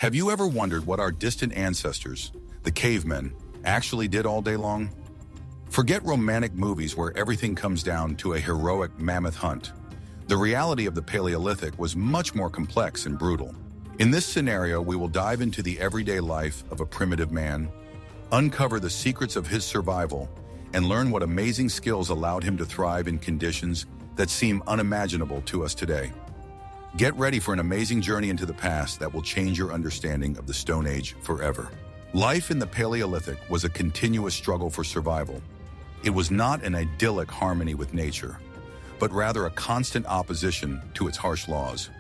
Have you ever wondered what our distant ancestors, the cavemen, actually did all day long? Forget romantic movies where everything comes down to a heroic mammoth hunt. The reality of the Paleolithic was much more complex and brutal. In this scenario, we will dive into the everyday life of a primitive man, uncover the secrets of his survival, and learn what amazing skills allowed him to thrive in conditions that seem unimaginable to us today. Get ready for an amazing journey into the past that will change your understanding of the Stone Age forever. Life in the Paleolithic was a continuous struggle for survival. It was not an idyllic harmony with nature, but rather a constant opposition to its harsh laws.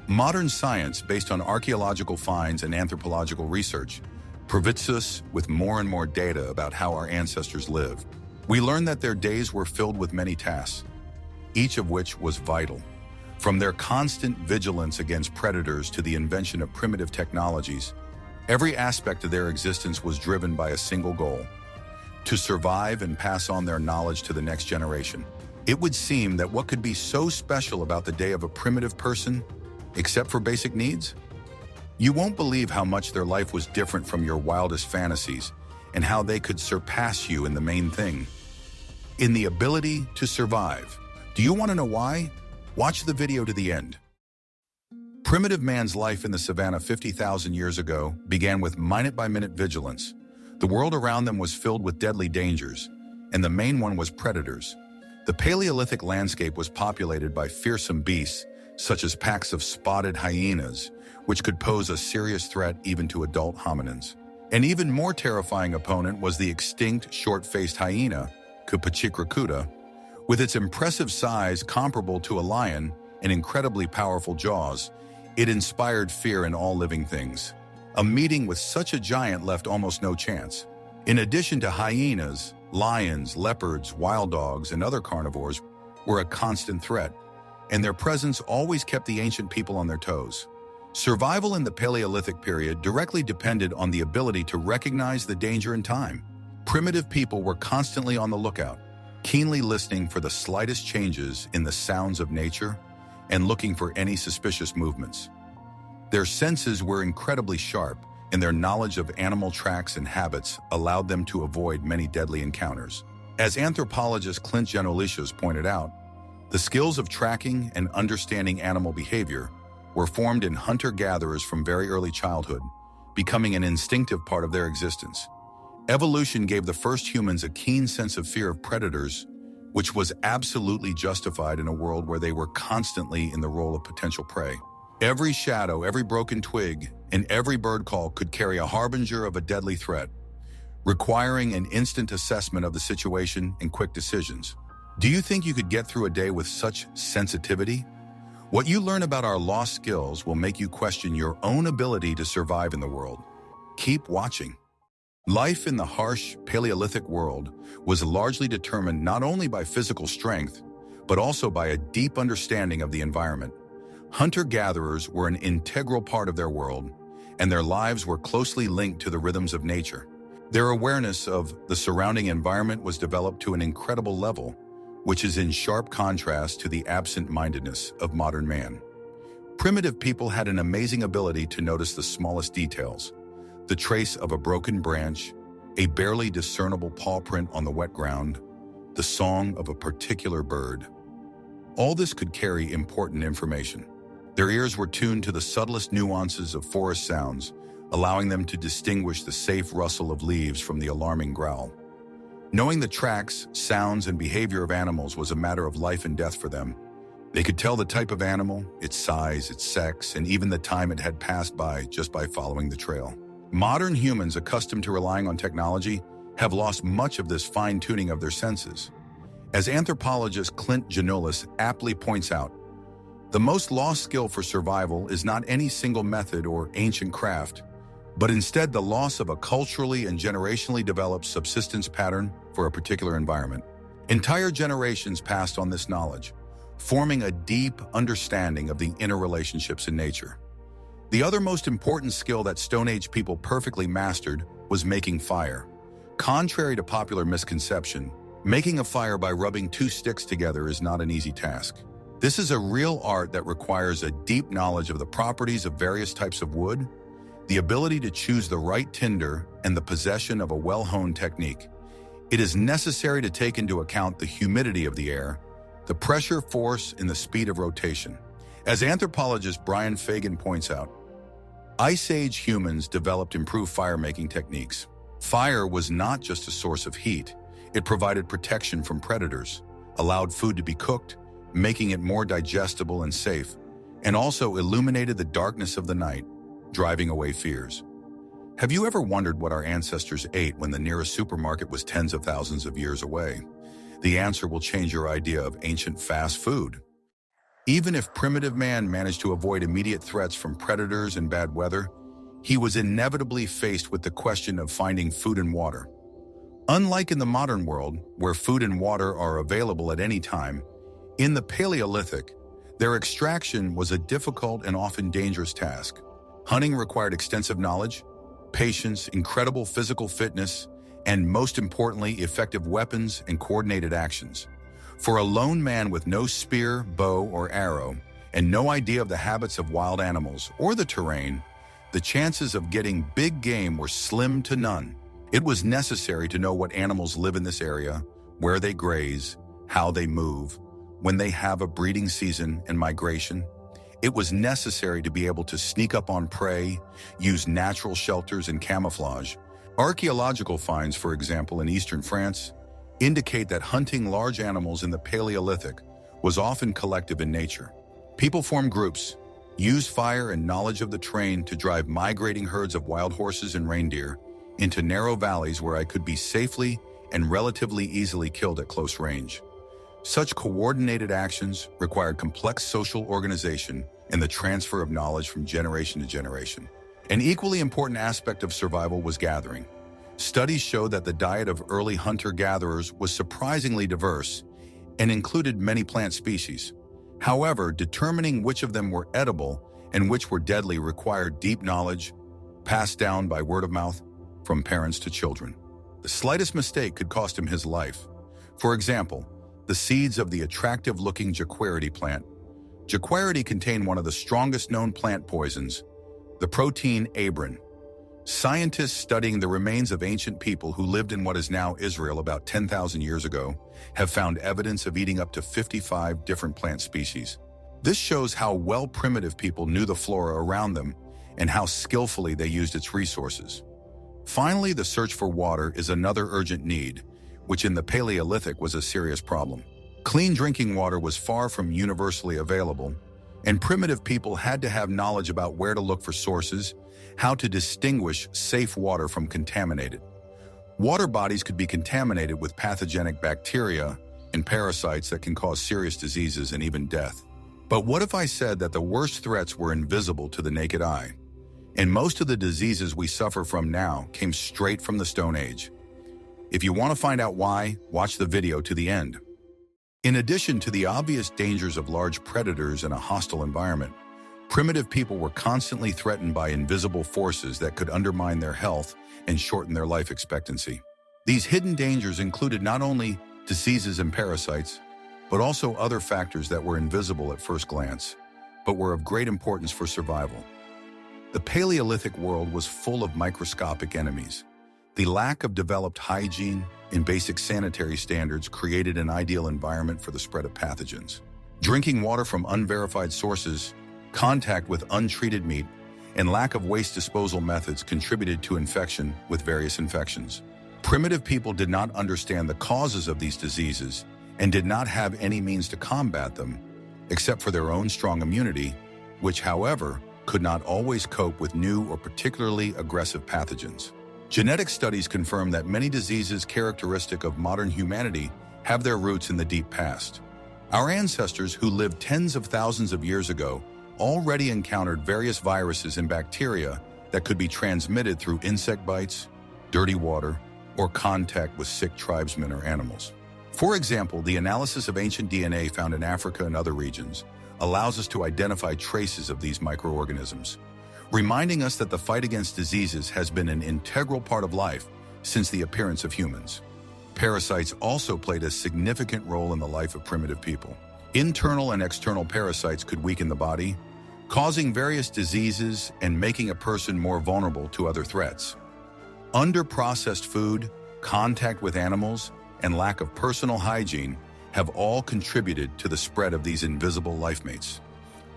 Modern science, based on archaeological finds and anthropological research, provides us with more and more data about how our ancestors lived. We learn that their days were filled with many tasks, each of which was vital. From their constant vigilance against predators to the invention of primitive technologies, every aspect of their existence was driven by a single goal: to survive and pass on their knowledge to the next generation. It would seem that what could be so special about the day of a primitive person, except for basic needs? You won't believe how much their life was different from your wildest fantasies and how they could surpass you in the main thing: in the ability to survive. Do you want to know why? Watch the video to the end. Primitive man's life in the savannah 50,000 years ago began with minute-by-minute vigilance. The world around them was filled with deadly dangers, and the main one was predators. The Paleolithic landscape was populated by fearsome beasts, such as packs of spotted hyenas, which could pose a serious threat even to adult hominins. An even more terrifying opponent was the extinct short-faced hyena, Kupachikrakura. With its impressive size comparable to a lion and incredibly powerful jaws, it inspired fear in all living things. A meeting with such a giant left almost no chance. In addition to hyenas, lions, leopards, wild dogs, and other carnivores were a constant threat, and their presence always kept the ancient people on their toes. Survival in the Paleolithic period directly depended on the ability to recognize the danger in time. Primitive people were constantly on the lookout, keenly listening for the slightest changes in the sounds of nature and looking for any suspicious movements. Their senses were incredibly sharp, and their knowledge of animal tracks and habits allowed them to avoid many deadly encounters. As anthropologist Clint Genolicios pointed out, the skills of tracking and understanding animal behavior were formed in hunter-gatherers from very early childhood, becoming an instinctive part of their existence. Evolution gave the first humans a keen sense of fear of predators, which was absolutely justified in a world where they were constantly in the role of potential prey. Every shadow, every broken twig, and every bird call could carry a harbinger of a deadly threat, requiring an instant assessment of the situation and quick decisions. Do you think you could get through a day with such sensitivity? What you learn about our lost skills will make you question your own ability to survive in the world. Keep watching. Life in the harsh Paleolithic world was largely determined not only by physical strength, but also by a deep understanding of the environment. Hunter-gatherers were an integral part of their world, and their lives were closely linked to the rhythms of nature. Their awareness of the surrounding environment was developed to an incredible level, which is in sharp contrast to the absent-mindedness of modern man. Primitive people had an amazing ability to notice the smallest details: the trace of a broken branch, a barely discernible paw print on the wet ground, the song of a particular bird. All this could carry important information. Their ears were tuned to the subtlest nuances of forest sounds, allowing them to distinguish the safe rustle of leaves from the alarming growl. Knowing the tracks, sounds, and behavior of animals was a matter of life and death for them. They could tell the type of animal, its size, its sex, and even the time it had passed by just by following the trail. Modern humans accustomed to relying on technology have lost much of this fine-tuning of their senses. As anthropologist Clint Genolicios aptly points out, the most lost skill for survival is not any single method or ancient craft, but instead the loss of a culturally and generationally developed subsistence pattern for a particular environment. Entire generations passed on this knowledge, forming a deep understanding of the interrelationships in nature. The other most important skill that Stone Age people perfectly mastered was making fire. Contrary to popular misconception, making a fire by rubbing two sticks together is not an easy task. This is a real art that requires a deep knowledge of the properties of various types of wood the ability to choose the right tinder, and the possession of a well-honed technique. It is necessary to take into account the humidity of the air, the pressure, force, and the speed of rotation. As anthropologist Brian Fagan points out, Ice Age humans developed improved fire-making techniques. Fire was not just a source of heat. It provided protection from predators, allowed food to be cooked, making it more digestible and safe, and also illuminated the darkness of the night, driving away fears. Have you ever wondered what our ancestors ate when the nearest supermarket was tens of thousands of years away? The answer will change your idea of ancient fast food. Even if primitive man managed to avoid immediate threats from predators and bad weather, he was inevitably faced with the question of finding food and water. Unlike in the modern world, where food and water are available at any time, in the Paleolithic, their extraction was a difficult and often dangerous task. Hunting required extensive knowledge, patience, incredible physical fitness, and most importantly, effective weapons and coordinated actions. For a lone man with no spear, bow, or arrow, and no idea of the habits of wild animals or the terrain, the chances of getting big game were slim to none. It was necessary to know what animals live in this area, where they graze, how they move, when they have a breeding season and migration. It was necessary to be able to sneak up on prey, use natural shelters and camouflage. Archaeological finds, for example, in eastern France, indicate that hunting large animals in the Paleolithic was often collective in nature. People formed groups, used fire and knowledge of the terrain to drive migrating herds of wild horses and reindeer into narrow valleys where I could be safely and relatively easily killed at close range. Such coordinated actions required complex social organization and the transfer of knowledge from generation to generation. An equally important aspect of survival was gathering. Studies show that the diet of early hunter-gatherers was surprisingly diverse and included many plant species. However, determining which of them were edible and which were deadly required deep knowledge, passed down by word of mouth from parents to children. The slightest mistake could cost him his life. For example, the seeds of the attractive-looking jaquarity plant. Jaquarity contain one of the strongest known plant poisons, the protein abrin. Scientists studying the remains of ancient people who lived in what is now Israel about 10,000 years ago have found evidence of eating up to 55 different plant species. This shows how well primitive people knew the flora around them and how skillfully they used its resources. Finally, the search for water is another urgent need, which in the Paleolithic was a serious problem. Clean drinking water was far from universally available, and primitive people had to have knowledge about where to look for sources, how to distinguish safe water from contaminated. Water bodies could be contaminated with pathogenic bacteria and parasites that can cause serious diseases and even death. But what if I said that the worst threats were invisible to the naked eye? And most of the diseases we suffer from now came straight from the Stone Age. If you want to find out why, watch the video to the end. In addition to the obvious dangers of large predators in a hostile environment, primitive people were constantly threatened by invisible forces that could undermine their health and shorten their life expectancy. These hidden dangers included not only diseases and parasites, but also other factors that were invisible at first glance, but were of great importance for survival. The Paleolithic world was full of microscopic enemies. The lack of developed hygiene and basic sanitary standards created an ideal environment for the spread of pathogens. Drinking water from unverified sources, contact with untreated meat, and lack of waste disposal methods contributed to infection with various infections. Primitive people did not understand the causes of these diseases and did not have any means to combat them, except for their own strong immunity, which, however, could not always cope with new or particularly aggressive pathogens. Genetic studies confirm that many diseases characteristic of modern humanity have their roots in the deep past. Our ancestors, who lived tens of thousands of years ago, already encountered various viruses and bacteria that could be transmitted through insect bites, dirty water, or contact with sick tribesmen or animals. For example, the analysis of ancient DNA found in Africa and other regions allows us to identify traces of these microorganisms, reminding us that the fight against diseases has been an integral part of life since the appearance of humans. Parasites also played a significant role in the life of primitive people. Internal and external parasites could weaken the body, causing various diseases and making a person more vulnerable to other threats. Under-processed food, contact with animals, and lack of personal hygiene have all contributed to the spread of these invisible lifemates.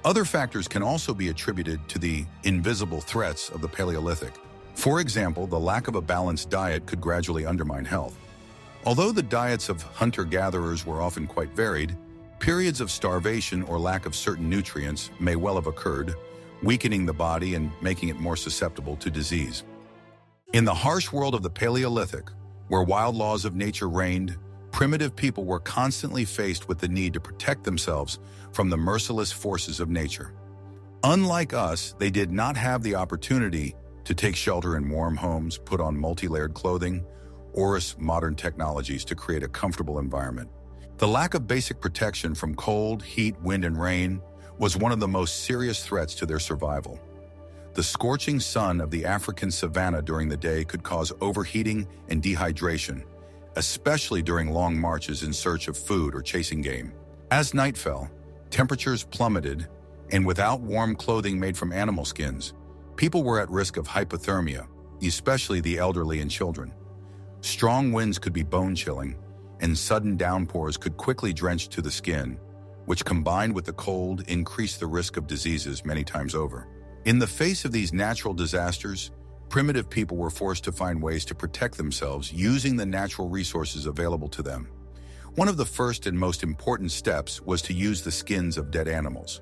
Other factors can also be attributed to the invisible threats of the Paleolithic. For example, the lack of a balanced diet could gradually undermine health. Although the diets of hunter-gatherers were often quite varied, periods of starvation or lack of certain nutrients may well have occurred, weakening the body and making it more susceptible to disease. In the harsh world of the Paleolithic, where wild laws of nature reigned, primitive people were constantly faced with the need to protect themselves from the merciless forces of nature. Unlike us, they did not have the opportunity to take shelter in warm homes, put on multi-layered clothing, or modern technologies to create a comfortable environment. The lack of basic protection from cold, heat, wind, and rain was one of the most serious threats to their survival. The scorching sun of the African savanna during the day could cause overheating and dehydration, especially during long marches in search of food or chasing game. As night fell, temperatures plummeted, and without warm clothing made from animal skins, people were at risk of hypothermia, especially the elderly and children. Strong winds could be bone-chilling, and sudden downpours could quickly drench to the skin, which combined with the cold increased the risk of diseases many times over. In the face of these natural disasters, primitive people were forced to find ways to protect themselves using the natural resources available to them. One of the first and most important steps was to use the skins of dead animals.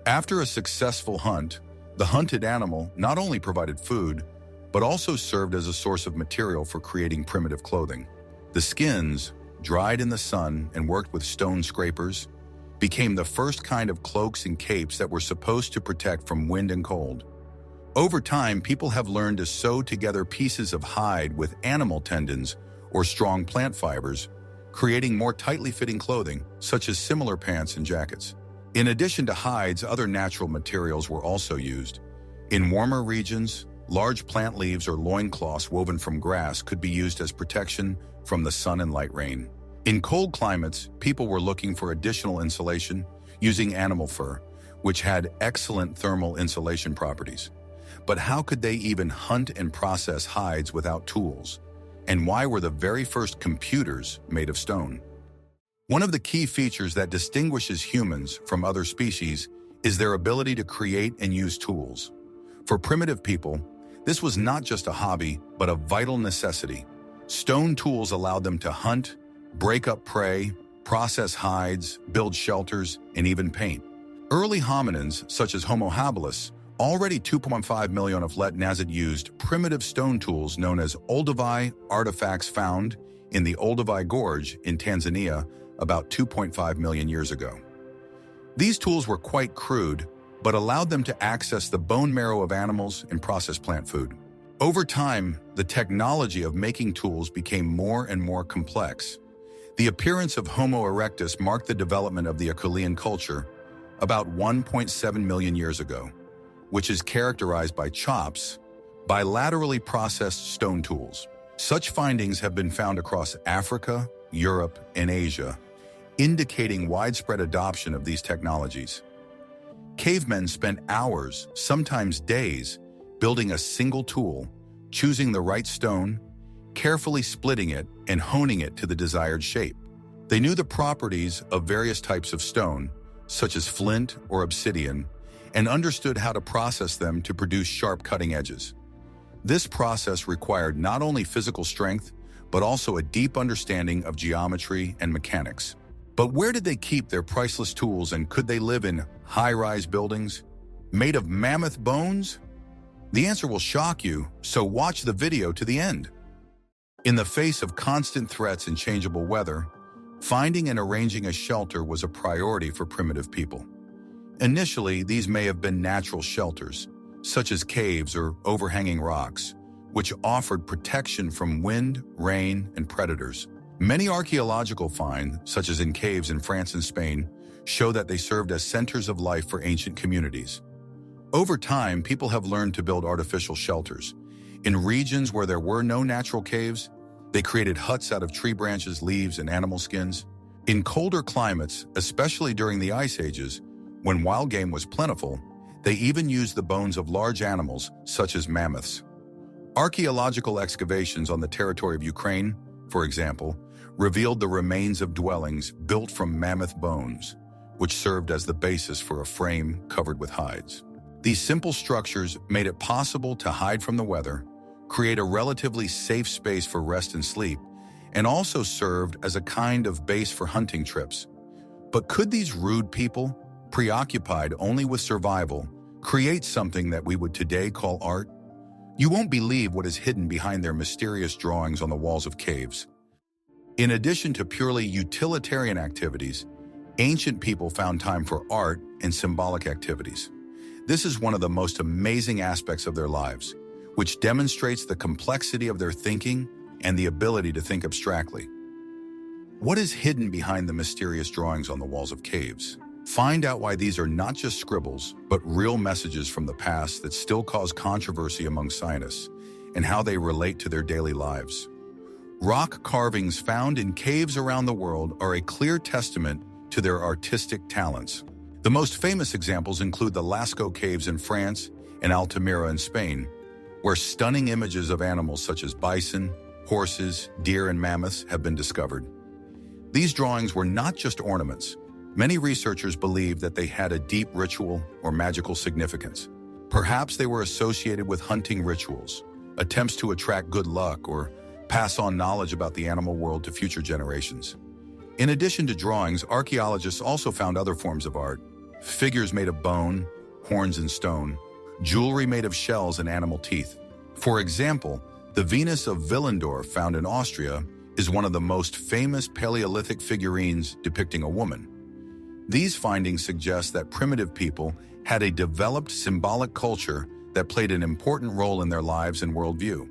After a successful hunt, the hunted animal not only provided food, but also served as a source of material for creating primitive clothing. The skins, dried in the sun and worked with stone scrapers, became the first kind of cloaks and capes that were supposed to protect from wind and cold. Over time, people have learned to sew together pieces of hide with animal tendons or strong plant fibers, creating more tightly fitting clothing, such as similar pants and jackets. In addition to hides, other natural materials were also used. In warmer regions, large plant leaves or loincloths woven from grass could be used as protection from the sun and light rain. In cold climates, people were looking for additional insulation using animal fur, which had excellent thermal insulation properties. But how could they even hunt and process hides without tools? And why were the very first computers made of stone? One of the key features that distinguishes humans from other species is their ability to create and use tools. For primitive people, this was not just a hobby, but a vital necessity. Stone tools allowed them to hunt, break up prey, process hides, build shelters, and even paint. Early hominins, such as Homo habilis, already 2.5 million of let Nazit used primitive stone tools known as Olduvai artifacts found in the Olduvai Gorge in Tanzania about 2.5 million years ago. These tools were quite crude, but allowed them to access the bone marrow of animals and process plant food. Over time, the technology of making tools became more and more complex. The appearance of Homo erectus marked the development of the Acheulean culture about 1.7 million years ago, which is characterized by chops, bilaterally processed stone tools. Such findings have been found across Africa, Europe, and Asia, indicating widespread adoption of these technologies. Cavemen spent hours, sometimes days, building a single tool, choosing the right stone, carefully splitting it, and honing it to the desired shape. They knew the properties of various types of stone, such as flint or obsidian, and understood how to process them to produce sharp cutting edges. This process required not only physical strength, but also a deep understanding of geometry and mechanics. But where did they keep their priceless tools, and could they live in high-rise buildings made of mammoth bones? The answer will shock you, so watch the video to the end. In the face of constant threats and changeable weather, finding and arranging a shelter was a priority for primitive people. Initially, these may have been natural shelters, such as caves or overhanging rocks, which offered protection from wind, rain, and predators. Many archaeological finds, such as in caves in France and Spain, show that they served as centers of life for ancient communities. Over time, people have learned to build artificial shelters. In regions where there were no natural caves, they created huts out of tree branches, leaves, and animal skins. In colder climates, especially during the Ice Ages, when wild game was plentiful, They even used the bones of large animals, such as mammoths. Archaeological excavations on the territory of Ukraine, for example, revealed the remains of dwellings built from mammoth bones, which served as the basis for a frame covered with hides. These simple structures made it possible to hide from the weather, create a relatively safe space for rest and sleep, and also served as a kind of base for hunting trips. But could these rude people, preoccupied only with survival, create something that we would today call art? You won't believe what is hidden behind their mysterious drawings on the walls of caves. In addition to purely utilitarian activities, ancient people found time for art and symbolic activities. This is one of the most amazing aspects of their lives, which demonstrates the complexity of their thinking and the ability to think abstractly. What is hidden behind the mysterious drawings on the walls of caves? Find out why these are not just scribbles, but real messages from the past that still cause controversy among scientists, and how they relate to their daily lives. Rock carvings found in caves around the world are a clear testament to their artistic talents. The most famous examples include the Lascaux Caves in France and Altamira in Spain, where stunning images of animals such as bison, horses, deer, and mammoths have been discovered. These drawings were not just ornaments. Many researchers believe that they had a deep ritual or magical significance. Perhaps they were associated with hunting rituals, attempts to attract good luck, or pass on knowledge about the animal world to future generations. In addition to drawings, archaeologists also found other forms of art: figures made of bone, horns, and stone, jewelry made of shells and animal teeth. For example, the Venus of Willendorf, found in Austria, is one of the most famous Paleolithic figurines depicting a woman. These findings suggest that primitive people had a developed symbolic culture that played an important role in their lives and worldview.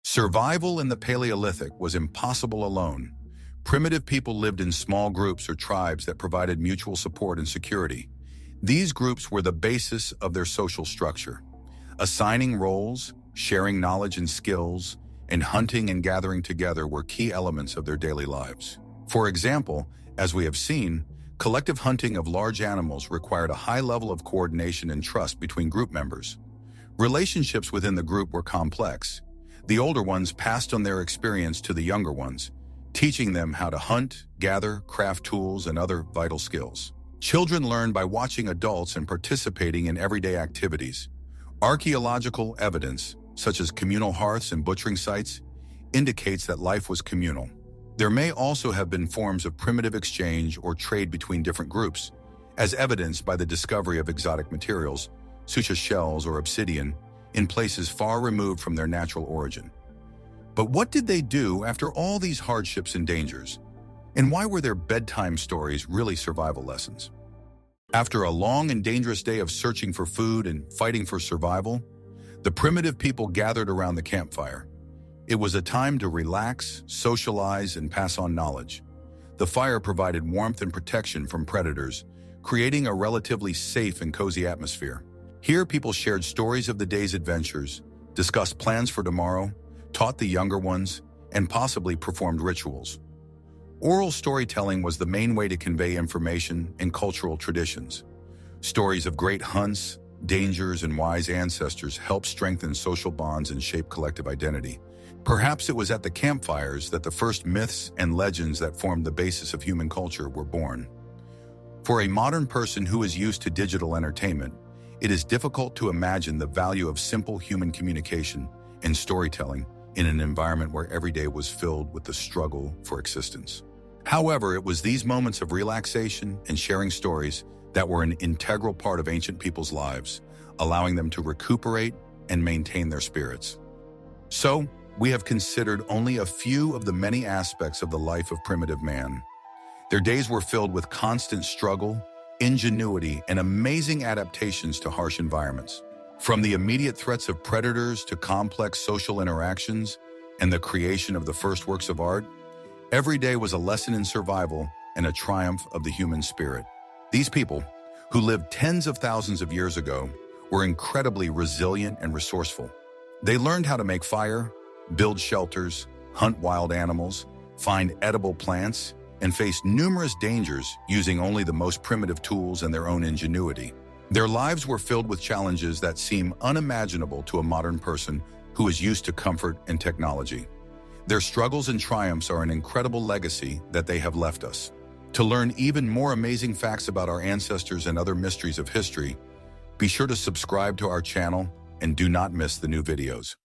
Survival in the Paleolithic was impossible alone. Primitive people lived in small groups or tribes that provided mutual support and security. These groups were the basis of their social structure. Assigning roles, sharing knowledge and skills, and hunting and gathering together were key elements of their daily lives. For example, as we have seen, collective hunting of large animals required a high level of coordination and trust between group members. Relationships within the group were complex. The older ones passed on their experience to the younger ones, teaching them how to hunt, gather, craft tools, and other vital skills. Children learned by watching adults and participating in everyday activities. Archaeological evidence, such as communal hearths and butchering sites, indicates that life was communal. There may also have been forms of primitive exchange or trade between different groups, as evidenced by the discovery of exotic materials, such as shells or obsidian, in places far removed from their natural origin. But what did they do after all these hardships and dangers? And why were their bedtime stories really survival lessons? After a long and dangerous day of searching for food and fighting for survival, the primitive people gathered around the campfire. It was a time to relax, socialize, and pass on knowledge. The fire provided warmth and protection from predators, creating a relatively safe and cozy atmosphere. Here, people shared stories of the day's adventures, discussed plans for tomorrow, taught the younger ones, and possibly performed rituals. Oral storytelling was the main way to convey information and cultural traditions. Stories of great hunts, dangers, and wise ancestors helped strengthen social bonds and shape collective identity. Perhaps it was at the campfires that the first myths and legends that formed the basis of human culture were born. For a modern person who is used to digital entertainment, it is difficult to imagine the value of simple human communication and storytelling in an environment where every day was filled with the struggle for existence. However, it was these moments of relaxation and sharing stories that were an integral part of ancient people's lives, allowing them to recuperate and maintain their spirits. So, we have considered only a few of the many aspects of the life of primitive man. Their days were filled with constant struggle, ingenuity, and amazing adaptations to harsh environments. From the immediate threats of predators to complex social interactions and the creation of the first works of art, every day was a lesson in survival and a triumph of the human spirit. These people, who lived tens of thousands of years ago, were incredibly resilient and resourceful. They learned how to make fire, build shelters, hunt wild animals, find edible plants, and face numerous dangers using only the most primitive tools and their own ingenuity. Their lives were filled with challenges that seem unimaginable to a modern person who is used to comfort and technology. Their struggles and triumphs are an incredible legacy that they have left us. To learn even more amazing facts about our ancestors and other mysteries of history, be sure to subscribe to our channel and do not miss the new videos.